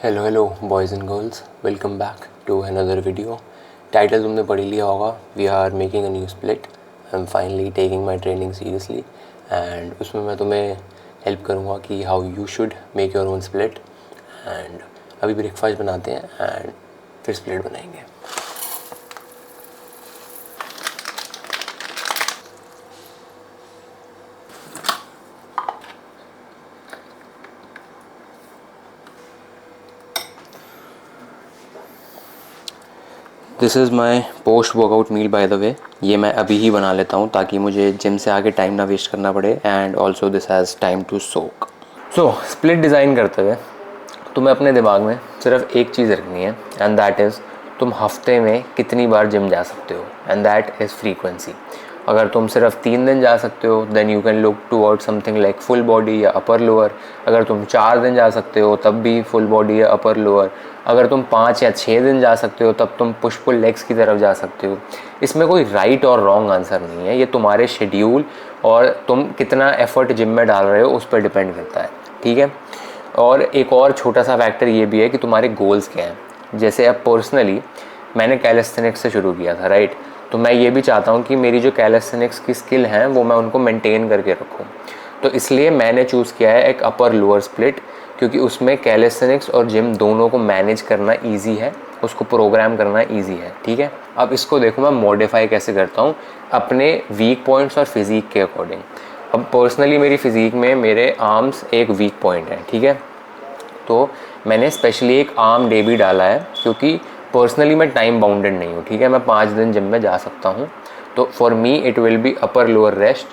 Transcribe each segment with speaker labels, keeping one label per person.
Speaker 1: Hello boys and girls, welcome back to another video. Title तुमने पढ़ लिया होगा, we are making a new split. I am finally taking my training seriously and उसमें मैं तुम्हें help करूँगा कि how you should make your own split. And अभी ब्रेकफास्ट बनाते हैं एंड फिर स्प्लिट बनाएंगे। This is my post workout meal by the way. ये मैं अभी ही बना लेता हूँ ताकि मुझे जिम से आके टाइम ना वेस्ट करना पड़े and also this has time to soak. So split design करते हुए तुम्हें अपने दिमाग में सिर्फ एक चीज़ रखनी है एंड दैट इज़ तुम हफ्ते में कितनी बार जिम जा सकते हो एंड दैट इज़ फ्रीक्वेंसी। अगर तुम सिर्फ 3 दिन जा सकते हो then you can look toward something like full body या अपर लोअर। अगर तुम 4 दिन जा सकते हो तब भी फुल बॉडी या अपर लोअर। अगर तुम 5 या 6 दिन जा सकते हो तब तुम पुश पुल लेग्स की तरफ जा सकते हो। इसमें कोई राइट और रॉन्ग आंसर नहीं है, ये तुम्हारे शेड्यूल और तुम कितना एफर्ट जिम में डाल रहे हो उस पर डिपेंड करता है, ठीक है। और एक और छोटा सा फैक्टर ये भी है कि तुम्हारे गोल्स क्या हैं। जैसे अब पर्सनली मैंने कैलिस्थेनिक्स से शुरू किया था, राइट। तो मैं ये भी चाहता हूँ कि मेरी जो कैलिस्थेनिक्स की स्किल हैं वो मैं उनको मेंटेन करके रखूँ। तो इसलिए मैंने चूज़ किया है एक अपर लोअर स्प्लिट, क्योंकि उसमें कैलिस्थेनिक्स और जिम दोनों को मैनेज करना ईजी है, उसको प्रोग्राम करना ईजी है, ठीक है। अब इसको देखो मैं मॉडिफाई कैसे करता हूँ अपने वीक पॉइंट्स और फिज़ीक के अकॉर्डिंग। अब पर्सनली मेरी फिज़ीक में मेरे आर्म्स एक वीक पॉइंट है, ठीक है। तो मैंने स्पेशली एक आर्म डे भी डाला है क्योंकि पर्सनली मैं टाइम बाउंडेड नहीं हूँ, ठीक है। मैं 5 दिन जिम में जा सकता हूँ। तो for me it will be upper lower rest,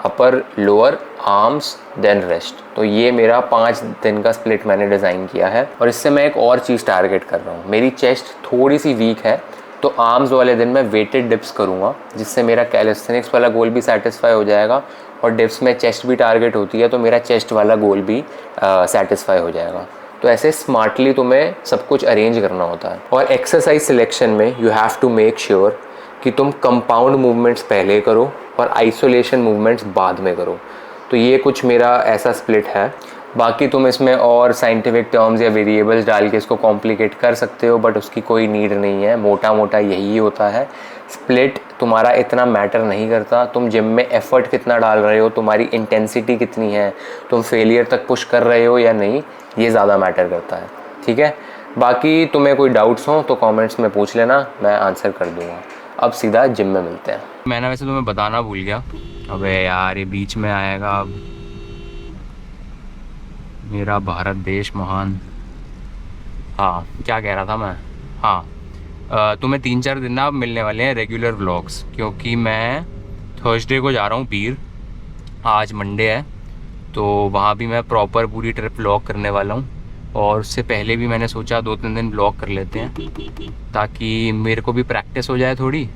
Speaker 1: upper lower arms then rest. तो ये मेरा 5 दिन का स्प्लिट मैंने डिज़ाइन किया है। और इससे मैं एक और चीज़ टारगेट कर रहा हूँ, मेरी चेस्ट थोड़ी सी वीक है तो आर्म्स वाले दिन मैं वेटेड डिप्स करूँगा, जिससे मेरा कैलिस्थेनिक्स वाला गोल भी सेटिस्फाई हो जाएगा और डिप्स में चेस्ट भी टारगेट होती है तो मेरा चेस्ट वाला गोल भी सेटिस्फाई हो जाएगा। तो ऐसे स्मार्टली तुम्हें सब कुछ अरेंज करना होता है। और एक्सरसाइज सिलेक्शन में you have to make sure कि तुम कंपाउंड मूवमेंट्स पहले करो और आइसोलेशन मूवमेंट्स बाद में करो। तो ये कुछ मेरा ऐसा स्प्लिट है। बाकी तुम इसमें और साइंटिफिक टर्म्स या वेरिएबल्स डाल के इसको कॉम्प्लिकेट कर सकते हो, बट उसकी कोई नीड नहीं है। मोटा मोटा यही होता है, स्प्लिट तुम्हारा इतना मैटर नहीं करता। तुम जिम में एफर्ट कितना डाल रहे हो, तुम्हारी इंटेंसिटी कितनी है, तुम फेलियर तक पुश कर रहे हो या नहीं, ये ज़्यादा मैटर करता है, ठीक है। बाकी तुम्हें कोई डाउट्स हो तो कमेंट्स में पूछ लेना, मैं आंसर कर दूँगा। अब सीधा जिम में मिलते हैं। मैंने वैसे तुम्हें बताना भूल गया, अबे यार ये बीच में आएगा अब। मेरा भारत देश महान। हाँ, क्या कह रहा था मैं। हाँ, तुम्हें 3-4 दिन ना अब मिलने वाले हैं रेगुलर व्लॉग्स, क्योंकि मैं थर्सडे को जा रहा हूँ पीर। आज मंडे है तो वहाँ भी मैं प्रॉपर पूरी ट्रिप व्लॉग करने वाला हूँ। और उससे पहले भी मैंने सोचा 2-3 दिन व्लॉग कर लेते हैं ताकि मेरे को भी प्रैक्टिस हो जाए थोड़ी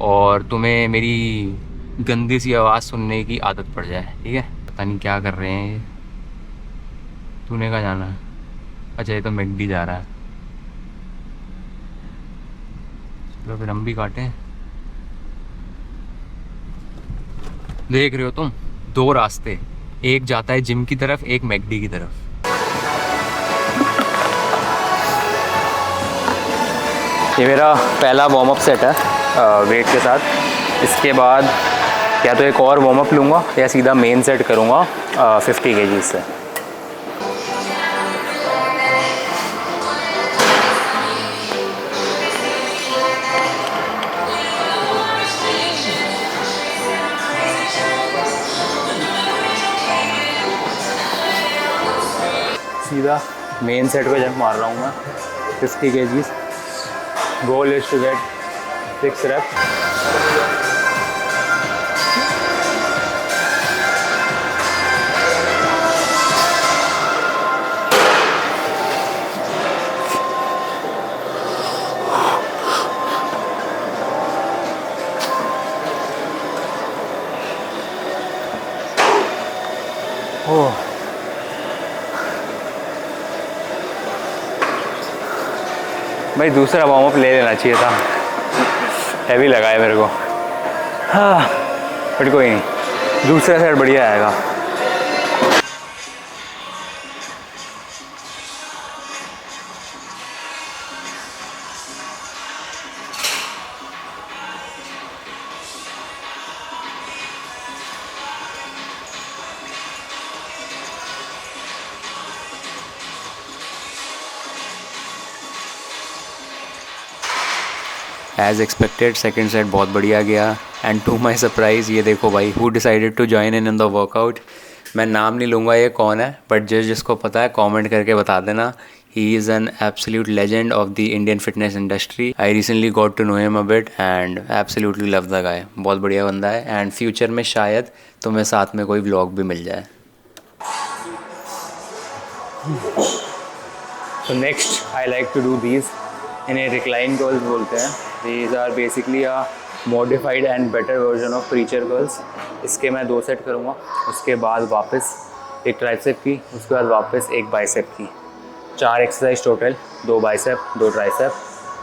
Speaker 1: और तुम्हें मेरी गंदी सी आवाज़ सुनने की आदत पड़ जाए, ठीक है। पता नहीं क्या कर रहे हैं ये। तूने कहाँ जाना है? अच्छा, ये तो मैकडी जा रहा है। चलो फिर हम भी काटें। देख रहे हो तुम, 2 रास्ते, एक जाता है जिम की तरफ, एक मैकडी की तरफ। ये मेरा पहला वार्म अप सेट है वेट के साथ। इसके बाद या तो एक और वार्म अप लूँगा या सीधा मेन सेट करूँगा 50 kg से। सीधा मेन सेट पे जंप मार रहा हूँ मैं 50 kg। Goal is to get 6 reps। ओह, भाई दूसरा वार्म अप ले लेना चाहिए था, हैवी लगा है मेरे को। हाँ बट कोई नहीं, दूसरा सेट बढ़िया आएगा। एज़ एक्सपेक्टेड सेकंड सेट बहुत बढ़िया गया एंड टू माय सरप्राइज़ ये देखो भाई, who decided to join in the workout. मैं नाम नहीं लूँगा ये कौन है, बट जिसको पता है कमेंट करके बता देना। He is an absolute legend of the Indian fitness industry. I recently got to know him a bit and absolutely love the guy. बहुत बढ़िया बंदा है एंड फ्यूचर में शायद तुम्हें साथ में कोई व्लॉग भी मिल जाए। So next I like to do these, इन्हें recline curls बोलते हैं। These are basically a modified and better version of preacher curls। इसके मैं 2 सेट करूँगा, उसके बाद वापस एक ट्राइसेप की, उसके बाद वापस एक बाइसेप की। 4 एक्सरसाइज टोटल, 2 बाइसेप 2 ट्राइसेप,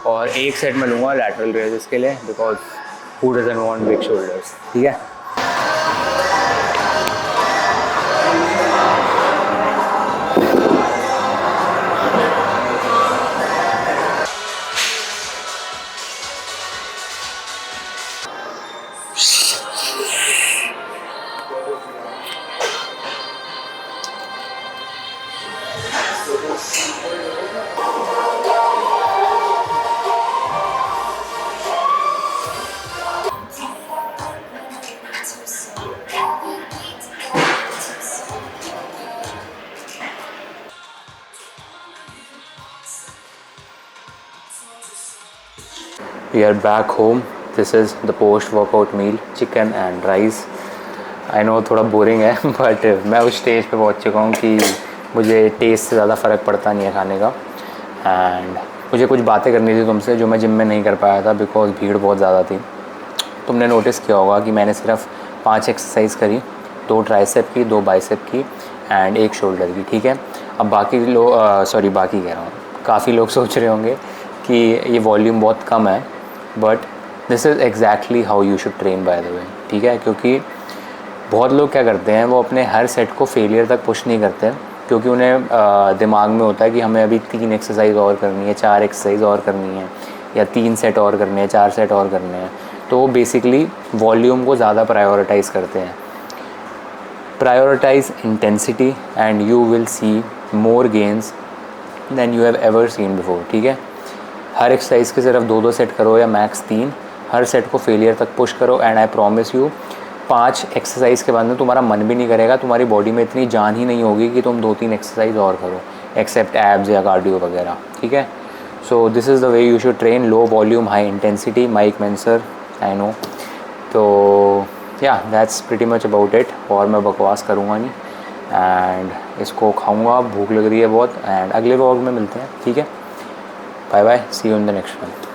Speaker 1: और एक सेट मैं लूँगा लैटरल रेज के लिए, because who doesn't want big shoulders. ठीक है। We are back home. This is the post-workout meal, chicken and rice. I know थोड़ा बोरिंग है बट मैं उस स्टेज पे पहुंच चुका हूँ कि मुझे टेस्ट से ज़्यादा फ़र्क पड़ता नहीं है खाने का। एंड मुझे कुछ बातें करनी थी तुमसे जो मैं जिम में नहीं कर पाया था बिकॉज भीड़ बहुत ज़्यादा थी। तुमने नोटिस किया होगा कि मैंने सिर्फ 5 एक्सरसाइज करी, 2 ट्राइसेप की, 2 बाइसेप की एंड 1 शोल्डर की। ठीक है। अब बाकी लोग बाकी कह रहा हूँ, काफ़ी लोग सोच रहे होंगे कि ये वॉल्यूम बहुत कम है, but this is exactly how you should train bye the वे। ठीक है। क्योंकि बहुत लोग क्या करते हैं, वो अपने हर सेट को फेलियर तक पुश नहीं करते क्योंकि उन्हें दिमाग में होता है कि हमें अभी 3 एक्सरसाइज और करनी है, 4 एक्सरसाइज और करनी है, या 3 सेट और करने हैं, 4 सेट और करने हैं। तो वो बेसिकली वॉल्यूम को ज़्यादा प्रायोरिटाइज़ करते हैं। Prioritise intensity and you will see more gains than you have ever seen before. ठीक है। हर एक्सरसाइज के सिर्फ 2-2 सेट करो या मैक्स 3, हर सेट को फेलियर तक पुश करो and I promise you 5 exercise के बाद में तुम्हारा मन भी नहीं करेगा, तुम्हारी बॉडी में इतनी जान ही नहीं होगी कि तुम 2-3 एक्सरसाइज और करो एक्सेप्ट एब्स या कार्डियो वगैरह। ठीक है। So this is the way you should train, low volume high intensity, Mike Mentzer, I know. तो या that's pretty much about it. और मैं बकवास करूँगा नहीं एंड इसको खाऊँगा, भूख लग रही है बहुत। एंड अगले व्लॉग में मिलते हैं। ठीक है। Bye bye, see you in the next one.